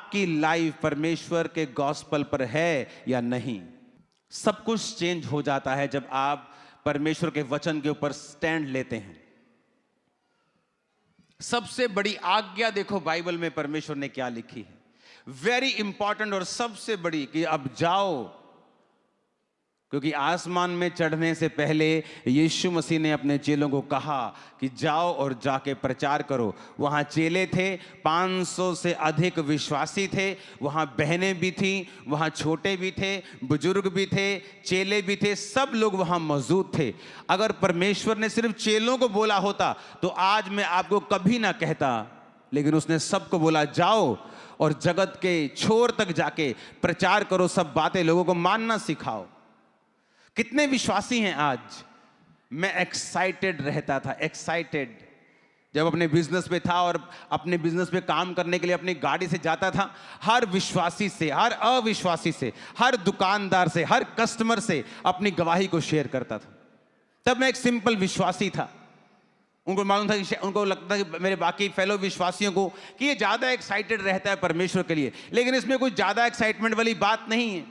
आपकी लाइफ परमेश्वर के गॉस्पल पर है या नहीं। सब कुछ चेंज हो जाता है जब आप परमेश्वर के वचन के ऊपर स्टैंड लेते हैं। सबसे बड़ी आज्ञा देखो बाइबल में परमेश्वर ने क्या लिखी है, वेरी इंपॉर्टेंट और सबसे बड़ी, कि अब जाओ। क्योंकि आसमान में चढ़ने से पहले यीशु मसीह ने अपने चेलों को कहा कि जाओ और जाके प्रचार करो। वहाँ चेले थे, 500 से अधिक विश्वासी थे, वहाँ बहनें भी थीं, वहाँ छोटे भी थे, बुजुर्ग भी थे, चेले भी थे, सब लोग वहाँ मौजूद थे। अगर परमेश्वर ने सिर्फ चेलों को बोला होता तो आज मैं आपको कभी ना कहता, लेकिन उसने सबको बोला जाओ और जगत के छोर तक जाके प्रचार करो, सब बातें लोगों को मानना सिखाओ। कितने विश्वासी हैं आज? मैं एक्साइटेड रहता था, एक्साइटेड जब अपने बिजनेस में था और अपने बिजनेस में काम करने के लिए अपनी गाड़ी से जाता था। हर विश्वासी से, हर अविश्वासी से, हर दुकानदार से, हर कस्टमर से अपनी गवाही को शेयर करता था। तब मैं एक सिंपल विश्वासी था। उनको मालूम था कि उनको लगता था कि मेरे बाकी फेलो विश्वासियों को कि ये ज़्यादा एक्साइटेड रहता है परमेश्वर के लिए, लेकिन इसमें कोई ज़्यादा एक्साइटमेंट वाली बात नहीं है।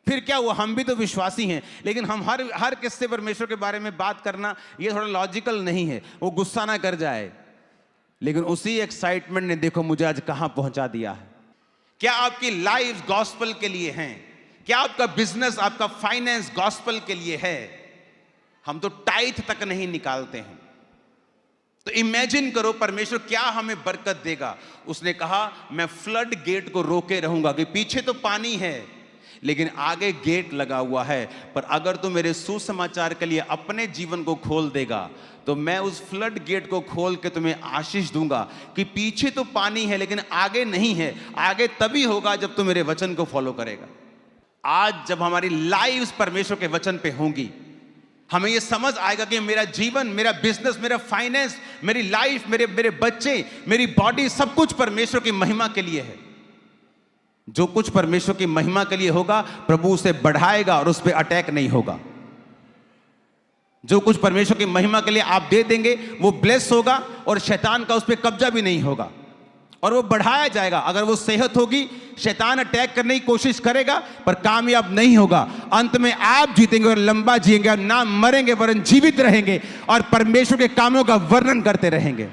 फिर क्या हुआ, हम भी तो विश्वासी हैं, लेकिन हम हर किस्से परमेश्वर के बारे में बात करना ये थोड़ा लॉजिकल नहीं है, वो गुस्सा ना कर जाए। लेकिन उसी एक्साइटमेंट ने देखो मुझे आज कहां पहुंचा दिया है। क्या आपकी लाइफ गॉस्पल के लिए है? क्या आपका बिजनेस, आपका फाइनेंस गॉस्पल के लिए है? हम तो टाइथ तक नहीं निकालते हैं। तो इमेजिन करो परमेश्वर क्या हमें बरकत देगा। उसने कहा मैं फ्लड गेट को रोके रहूंगा, कि पीछे तो पानी है लेकिन आगे गेट लगा हुआ है, पर अगर तू मेरे सुसमाचार के लिए अपने जीवन को खोल देगा तो मैं उस फ्लड गेट को खोल के तुम्हें आशीष दूंगा, कि पीछे तो पानी है लेकिन आगे नहीं है। आगे तभी होगा जब तू मेरे वचन को फॉलो करेगा। आज जब हमारी लाइफ परमेश्वर के वचन पे होंगी, हमें यह समझ आएगा कि मेरा जीवन, मेरा बिजनेस, मेरा फाइनेंस, मेरी लाइफ, मेरे बच्चे, मेरी बॉडी, सब कुछ परमेश्वर की महिमा के लिए है। जो कुछ परमेश्वर की महिमा के लिए होगा प्रभु उसे बढ़ाएगा और उस पर अटैक नहीं होगा। जो कुछ परमेश्वर की महिमा के लिए आप दे देंगे वो ब्लेस होगा और शैतान का उस पर कब्जा भी नहीं होगा और वो बढ़ाया जाएगा। अगर वो सेहत होगी, शैतान अटैक करने की कोशिश करेगा पर कामयाब नहीं होगा। अंत में आप जीतेंगे और लंबा जिएंगे और ना मरेंगे वरन जीवित रहेंगे और परमेश्वर के कामों का वर्णन करते रहेंगे।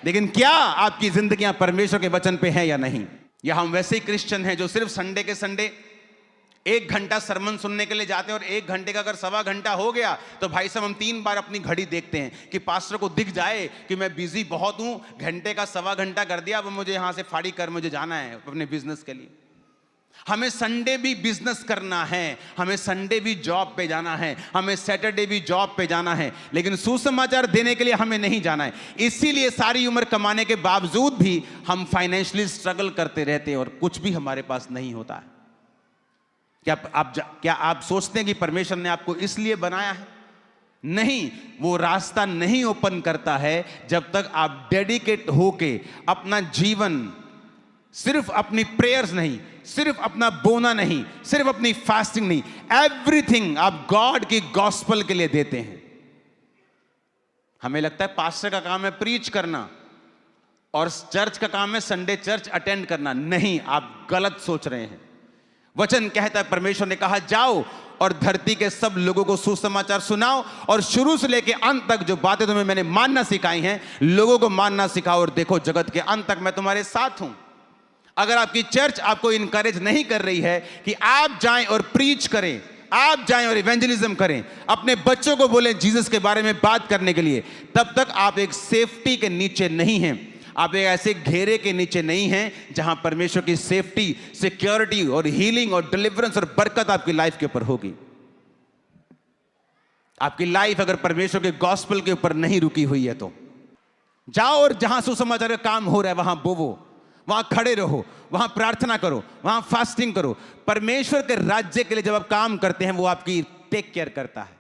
लेकिन क्या आपकी जिंदगियां परमेश्वर के वचन पे हैं या नहीं? या हम वैसे ही क्रिश्चियन हैं जो सिर्फ संडे के संडे 1 घंटा सरमन सुनने के लिए जाते हैं और 1 घंटे का अगर 1.25 घंटा हो गया तो भाई साहब हम 3 बार अपनी घड़ी देखते हैं कि पास्टर को दिख जाए कि मैं बिजी बहुत हूं, घंटे का 1.25 घंटा कर दिया, अब मुझे यहां से फाड़ी कर मुझे जाना है अपने बिजनेस के लिए। हमें संडे भी बिजनेस करना है, हमें संडे भी जॉब पे जाना है, हमें सैटरडे भी जॉब पे जाना है, लेकिन सुसमाचार देने के लिए हमें नहीं जाना है। इसीलिए सारी उम्र कमाने के बावजूद भी हम फाइनेंशियली स्ट्रगल करते रहते हैं और कुछ भी हमारे पास नहीं होता है। क्या आप सोचते हैं कि परमेश्वर ने आपको इसलिए बनाया है? नहीं, वो रास्ता नहीं ओपन करता है जब तक आप डेडिकेट होके अपना जीवन सिर्फ अपनी प्रेयर्स नहीं, सिर्फ अपना बोना नहीं, सिर्फ अपनी फास्टिंग नहीं, एवरीथिंग आप गॉड की गॉस्पल के लिए देते हैं। हमें लगता है पास्टर का काम है प्रीच करना और चर्च का काम है संडे चर्च अटेंड करना। नहीं, आप गलत सोच रहे हैं। वचन कहता है, परमेश्वर ने कहा जाओ और धरती के सब लोगों को सुसमाचार सुनाओ और शुरू से लेकर अंत तक जो बातें तुम्हें मैंने मानना सिखाई हैं लोगों को मानना सिखाओ और देखो जगत के अंत तक मैं तुम्हारे साथ हूं। अगर आपकी चर्च आपको इनकरेज नहीं कर रही है कि आप जाएं और प्रीच करें, आप जाएं और इवेंजलिज्म करें, अपने बच्चों को बोलें जीसस के बारे में बात करने के लिए, तब तक आप एक सेफ्टी के नीचे नहीं हैं। आप एक ऐसे घेरे के नीचे नहीं हैं जहां परमेश्वर की सेफ्टी, सिक्योरिटी और हीलिंग और डिलीवरेंस और बरकत आपकी लाइफ के ऊपर होगी। आपकी लाइफ अगर परमेश्वर के गॉस्पेल के ऊपर नहीं रुकी हुई है तो जाओ और जहां सुसमाचार का काम हो रहा है वहां बोवो, वहां खड़े रहो, वहां प्रार्थना करो, वहां फास्टिंग करो। परमेश्वर के राज्य के लिए जब आप काम करते हैं वो आपकी टेक केयर करता है।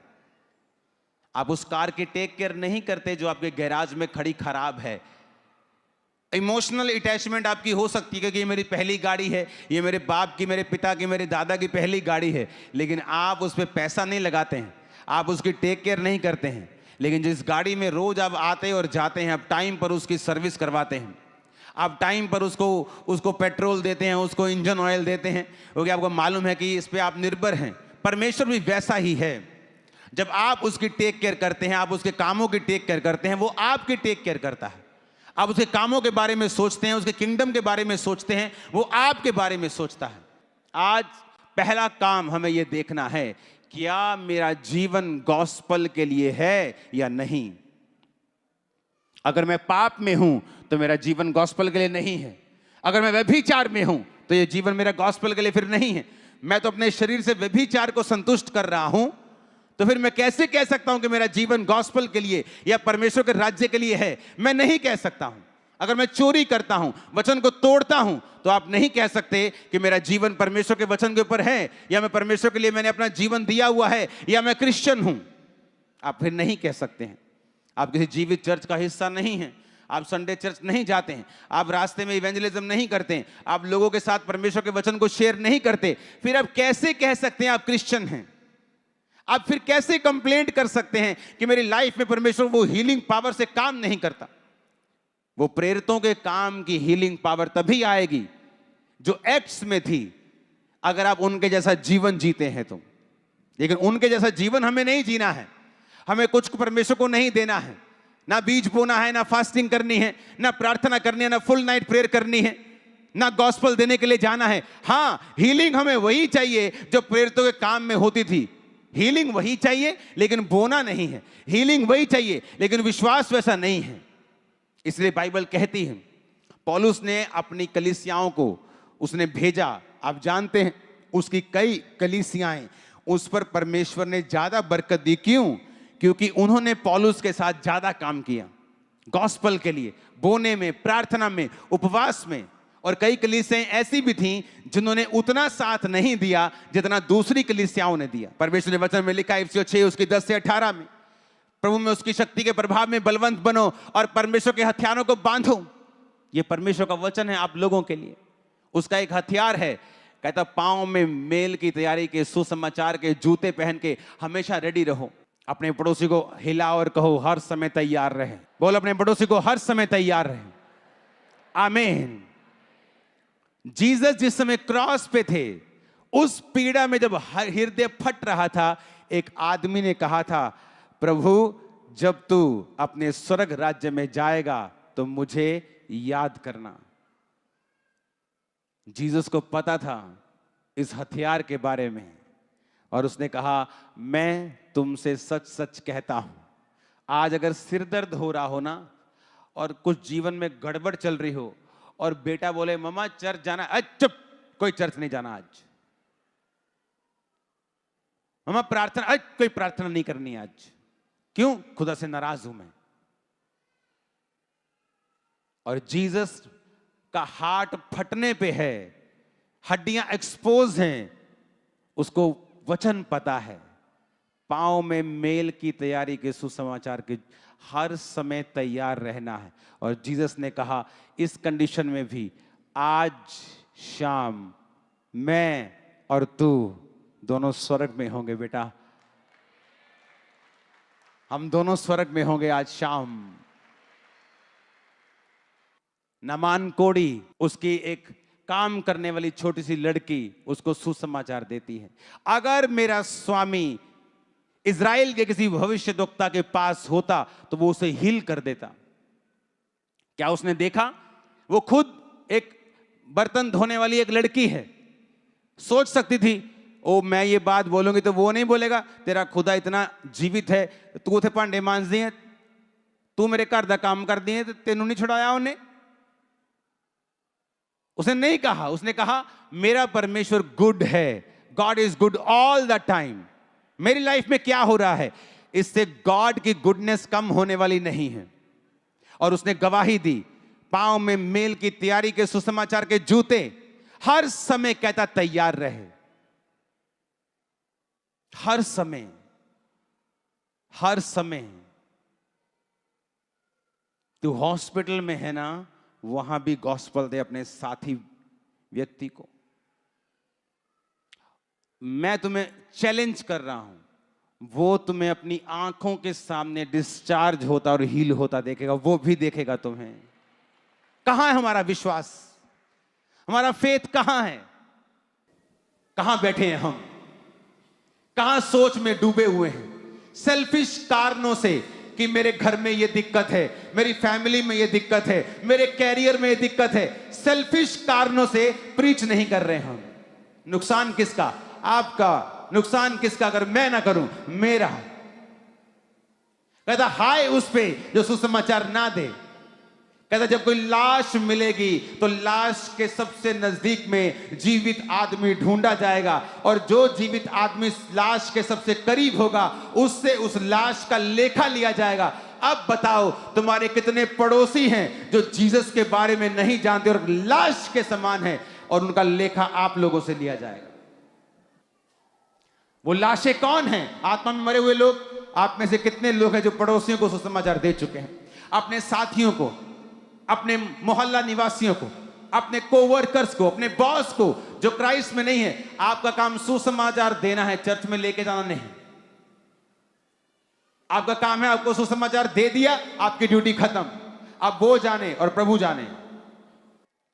आप उस कार की टेक केयर नहीं करते जो आपके गैराज में खड़ी खराब है। इमोशनल अटैचमेंट आपकी हो सकती है कि ये मेरी पहली गाड़ी है, ये मेरे बाप की, मेरे पिता की, मेरे दादा की पहली गाड़ी है, लेकिन आप उस पर पैसा नहीं लगाते हैं, आप उसकी टेक केयर नहीं करते हैं। लेकिन जिस गाड़ी में रोज आप आते और जाते हैं, आप टाइम पर उसकी सर्विस करवाते हैं, आप टाइम पर उसको उसको पेट्रोल देते हैं, उसको इंजन ऑयल देते हैं, क्योंकि आपको मालूम है कि इस पे आप निर्भर हैं। परमेश्वर भी वैसा ही है। जब आप उसकी टेक केयर करते हैं, आप उसके कामों की टेक केयर करते हैं, वो आपकी टेक केयर करता है। आप उसके कामों के बारे में सोचते हैं, उसके किंगडम के बारे में सोचते हैं, वो आपके बारे में सोचता है। आज पहला काम हमें यह देखना है, क्या मेरा जीवन गॉस्पल के लिए है या नहीं। अगर मैं पाप में हूं तो मेरा जीवन गॉस्पल के लिए नहीं है। अगर मैं व्यभिचार में हूं तो यह जीवन मेरा गॉस्पल के लिए फिर नहीं है। मैं तो अपने शरीर से व्यभिचार को संतुष्ट कर रहा हूं, तो फिर मैं कैसे कह सकता हूं कि मेरा जीवन गॉस्पल के लिए या परमेश्वर के राज्य के लिए है। मैं नहीं कह सकता हूं। अगर मैं चोरी करता हूं, वचन को तोड़ता हूं, तो आप नहीं कह सकते कि मेरा जीवन परमेश्वर के वचन के ऊपर है, या मैं परमेश्वर के लिए मैंने अपना जीवन दिया हुआ है, या मैं क्रिश्चियन हूं। आप फिर नहीं कह सकते हैं। आप किसी जीवित चर्च का हिस्सा नहीं हैं, आप संडे चर्च नहीं जाते हैं, आप रास्ते में इवेंजलिज्म नहीं करते हैं, आप लोगों के साथ परमेश्वर के वचन को शेयर नहीं करते, फिर आप कैसे कह सकते हैं आप क्रिश्चियन हैं। आप फिर कैसे कंप्लेंट कर सकते हैं कि मेरी लाइफ में परमेश्वर वो हीलिंग पावर से काम नहीं करता। वो प्रेरितों के काम की हीलिंग पावर तभी आएगी जो एक्ट्स में थी, अगर आप उनके जैसा जीवन जीते हैं तो। लेकिन उनके जैसा जीवन हमें नहीं जीना है। हमें कुछ परमेश्वर को नहीं देना है, ना बीज बोना है, ना फास्टिंग करनी है, ना प्रार्थना करनी है, ना फुल नाइट प्रेयर करनी है, ना गॉस्पल देने के लिए जाना है। हां, हीलिंग हमें वही चाहिए जो प्रेरितों के काम में होती थी। हीलिंग वही चाहिए, लेकिन बोना नहीं है। हीलिंग वही चाहिए, लेकिन विश्वास वैसा नहीं है। इसलिए बाइबल कहती है, पौलुस ने अपनी कलीसियाओं को उसने भेजा। आप जानते हैं उसकी कई कलीसियाएं, उस पर परमेश्वर ने ज्यादा बरकत दी। क्यों? क्योंकि उन्होंने पौलुस के साथ ज्यादा काम किया गॉस्पल के लिए, बोने में, प्रार्थना में, उपवास में। और कई कलीसियाएं ऐसी भी थीं जिन्होंने उतना साथ नहीं दिया जितना दूसरी कलीसियाओं ने दिया। परमेश्वर ने वचन में लिखा इफिसियों 6 उसकी 10 से 18 में, प्रभु में उसकी शक्ति के प्रभाव में बलवंत बनो और परमेश्वर के हथियारों को बांधो। यह परमेश्वर का वचन है आप लोगों के लिए। उसका एक हथियार है, कहता पांव में मेल की तैयारी के सुसमाचार के जूते पहन के हमेशा रेडी रहो। अपने पड़ोसी को हिलाओ और कहो हर समय तैयार रहे। बोल अपने पड़ोसी को हर समय तैयार रहे। आमीन। जीसस जिस समय क्रॉस पे थे, उस पीड़ा में जब हृदय फट रहा था, एक आदमी ने कहा था, प्रभु जब तू अपने स्वर्ग राज्य में जाएगा तो मुझे याद करना। जीसस को पता था इस हथियार के बारे में, और उसने कहा मैं तुमसे सच सच कहता हूं, आज अगर सिर दर्द हो रहा हो ना, और कुछ जीवन में गड़बड़ चल रही हो, और बेटा बोले मम्मा चर्च जाना, चुप, कोई चर्च नहीं जाना आज। मम्मा प्रार्थना, कोई प्रार्थना नहीं करनी आज। क्यों? खुदा से नाराज हूं मैं। और जीसस का हार्ट फटने पे है, हड्डियां एक्सपोज हैं, उसको वचन पता है। पांव में मेल की तैयारी के सुसमाचार के हर समय तैयार रहना है। और जीसस ने कहा इस कंडीशन में भी आज शाम मैं और तू दोनों स्वर्ग में होंगे बेटा। हम दोनों स्वर्ग में होंगे आज शाम। नमान कोड़ी, उसकी एक काम करने वाली छोटी सी लड़की, उसको सुसमाचार देती है, अगर मेरा स्वामी इज़राइल के किसी भविष्यद्वक्ता के पास होता तो वो उसे हील कर देता। क्या उसने देखा? वो खुद एक बर्तन धोने वाली एक लड़की है। सोच सकती थी ओ मैं ये बात बोलूंगी तो वो नहीं बोलेगा तेरा खुदा इतना जीवित है, तू उसे भांडे मांज दिए, तू मेरे घर का काम कर दिए, तेनू नहीं छुड़ाया उन्हें। उसने नहीं कहा, उसने कहा मेरा परमेश्वर गुड है, God is good all the time. मेरी लाइफ में क्या हो रहा है, इससे गॉड की गुडनेस कम होने वाली नहीं है। और उसने गवाही दी, पांव में मेल की तैयारी के सुसमाचार के जूते हर समय कहता तैयार रहे। हर समय, हर समय। तू हॉस्पिटल में है ना, वहां भी गॉस्पल दे अपने साथी व्यक्ति को। मैं तुम्हें चैलेंज कर रहा हूं, वो तुम्हें अपनी आंखों के सामने डिस्चार्ज होता और हील होता देखेगा, वो भी देखेगा तुम्हें। कहां है हमारा विश्वास? हमारा फेथ कहां है? कहां बैठे हैं हम? कहां सोच में डूबे हुए हैं? सेल्फिश कारणों से कि मेरे घर में ये दिक्कत है, मेरी फैमिली में ये दिक्कत है, मेरे कैरियर में ये दिक्कत है, सेल्फिश कारणों से प्रीच नहीं कर रहे हम। नुकसान किसका? आपका। नुकसान किसका? अगर मैं ना करूं, मेरा। कहता हाय उस पे जो सुसमाचार ना दे। कहता जब कोई लाश मिलेगी तो लाश के सबसे नजदीक में जीवित आदमी ढूंढा जाएगा, और जो जीवित आदमी लाश के सबसे करीब होगा उससे उस लाश का लेखा लिया जाएगा। अब बताओ तुम्हारे कितने पड़ोसी हैं जो जीसस के बारे में नहीं जानते और लाश के समान है, और उनका लेखा आप लोगों से लिया जाएगा। वो लाशें कौन हैं? आत्मा में मरे हुए लोग। आप में से कितने लोग हैं जो पड़ोसियों को सुसमाचार दे चुके हैं? अपने साथियों को, अपने मोहल्ला निवासियों को, अपने कोवर्कर्स को, अपने बॉस को जो क्राइस्ट में नहीं है। आपका काम सुसमाचार देना है, चर्च में लेके जाना नहीं। आपका काम है, आपको सुसमाचार दे दिया, आपकी ड्यूटी खत्म। अब वो जाने और प्रभु जाने।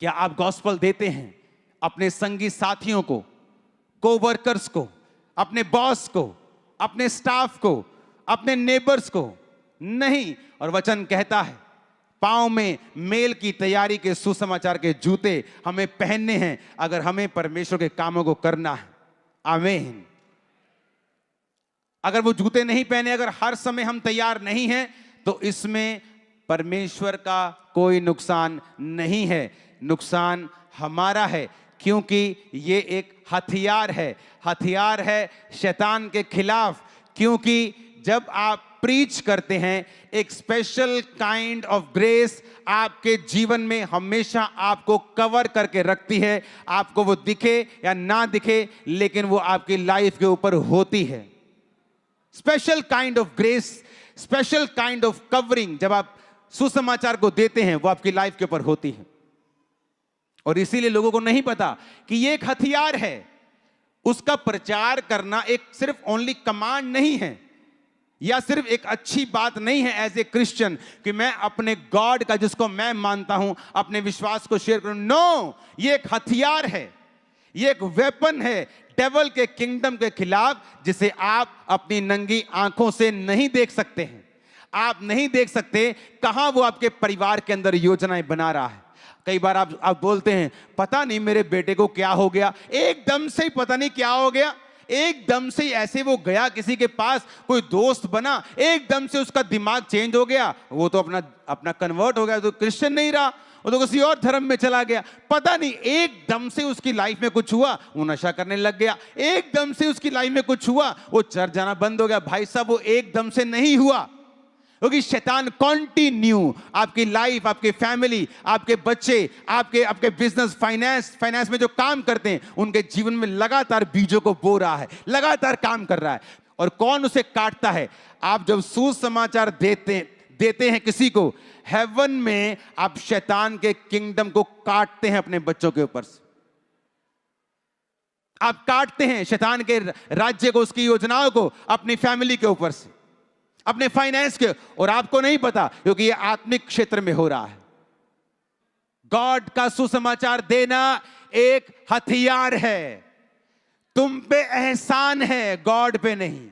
क्या आप गॉस्पल देते हैं अपने संगी साथियों को, कोवर्कर्स को, अपने बॉस को, अपने स्टाफ को, अपने नेबर्स को? नहीं। और वचन कहता है पांव में मेल की तैयारी के सुसमाचार के जूते हमें पहनने हैं अगर हमें परमेश्वर के कामों को करना है। आमीन। अगर वो जूते नहीं पहने, अगर हर समय हम तैयार नहीं हैं, तो इसमें परमेश्वर का कोई नुकसान नहीं है। नुकसान हमारा है, क्योंकि ये एक हथियार है। हथियार है शैतान के खिलाफ। क्योंकि जब आप प्रीच करते हैं, एक स्पेशल काइंड ऑफ ग्रेस आपके जीवन में हमेशा आपको कवर करके रखती है। आपको वो दिखे या ना दिखे, लेकिन वो आपकी लाइफ के ऊपर होती है। Special kind of grace, special kind of covering जब आप सुसमाचार को देते हैं, वो आपकी लाइफ के ऊपर होती है। और इसीलिए लोगों को नहीं पता कि ये एक हथियार है। उसका प्रचार करना एक सिर्फ ओनली कमांड नहीं है, या सिर्फ एक अच्छी बात नहीं है एज ए क्रिश्चियन कि मैं अपने गॉड का, जिसको मैं मानता हूं, अपने विश्वास को शेयर करूं। नो, ये एक हथियार है, ये एक वेपन है डेविल के किंगडम के खिलाफ, जिसे आप अपनी नंगी आंखों से नहीं देख सकते हैं। आप नहीं देख सकते कहां वो आपके परिवार के अंदर योजनाएं बना रहा है। कई बार आप बोलते हैं पता नहीं मेरे बेटे को क्या हो गया, एकदम से ही पता नहीं क्या हो गया, एकदम से ऐसे वो गया किसी के पास, कोई दोस्त बना, एकदम से उसका दिमाग चेंज हो गया, वो तो अपना कन्वर्ट हो गया, तो क्रिश्चियन नहीं रहा, वो तो किसी और धर्म में चला गया। पता नहीं एकदम से उसकी लाइफ में कुछ हुआ, वो नशा करने लग गया। एकदम से उसकी लाइफ में कुछ हुआ, वो चर्च जाना बंद हो गया। भाई साहब, वो एकदम से नहीं हुआ, क्योंकि शैतान कंटिन्यू आपकी लाइफ, आपकी फैमिली, आपके बच्चे, आपके बिजनेस, फाइनेंस में जो काम करते हैं, उनके जीवन में लगातार बीजों को बो रहा है, लगातार काम कर रहा है। और कौन उसे काटता है? आप जब सुसमाचार देते हैं किसी को, हेवन में आप शैतान के किंगडम को काटते हैं अपने बच्चों के ऊपर से। आप काटते हैं शैतान के राज्य को, उसकी योजनाओं को अपनी फैमिली के ऊपर से, अपने फाइनेंस के। और आपको नहीं पता, क्योंकि ये आत्मिक क्षेत्र में हो रहा है। गॉड का सुसमाचार देना एक हथियार है। तुम पे एहसान है, गॉड पे नहीं,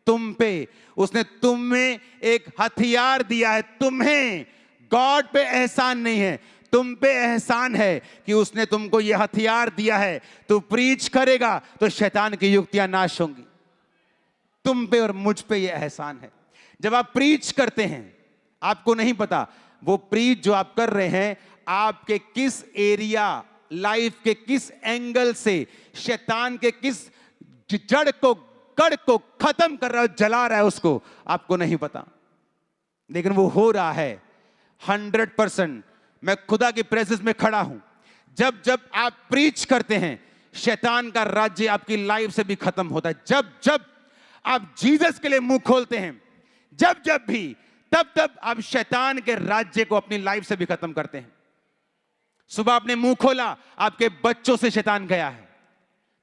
तुम पे। उसने तुम में एक हथियार दिया है, तुम्हें। गॉड पे एहसान नहीं है, तुम पे एहसान है कि उसने तुमको यह हथियार दिया है। तू प्रीच करेगा तो शैतान की युक्तियां नाश होंगी। तुम पे और मुझ पे यह एहसान है। जब आप प्रीच करते हैं, आपको नहीं पता वो प्रीच जो आप कर रहे हैं, आपके किस एरिया, लाइफ के किस एंगल से, शैतान के किस जड़ को, गढ़ को खत्म कर रहा है, जला रहा है, उसको आपको नहीं पता। लेकिन वो हो रहा है 100%। मैं खुदा की प्रेजेंस में खड़ा हूं। जब जब आप प्रीच करते हैं, शैतान का राज्य आपकी लाइफ से भी खत्म होता है। जब जब आप जीसस के लिए मुंह खोलते हैं, जब भी, तब आप शैतान के राज्य को अपनी लाइफ से भी खत्म करते हैं। सुबह आपने मुंह खोला, आपके बच्चों से शैतान गया है।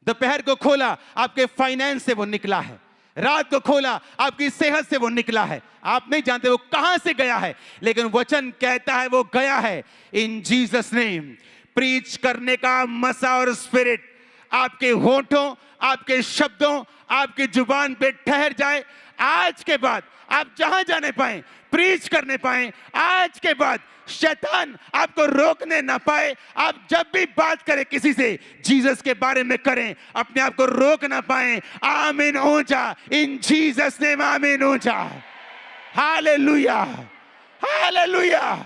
दोपहर को खोला, आपके फाइनेंस से वो निकला है। रात को खोला, आपकी सेहत से वो निकला है। आप नहीं जानते वो कहां से गया है, लेकिन वचन कहता है वो गया है। इन जीसस नेम प्रीच करने का मसा और स्पिरिट आपके होठों, आपके शब्दों, आपकी जुबान पे ठहर जाए। आज के बाद आप जहां जाने पाए, प्रीच करने पाए। आज के बाद शैतान आपको रोकने ना पाए। आप जब भी बात करें किसी से, जीसस के बारे में करें, अपने आप को रोक ना पाए। आमीन ऊंचा, इन जीसस नेम आमीन ऊंचा। Hallelujah, hallelujah.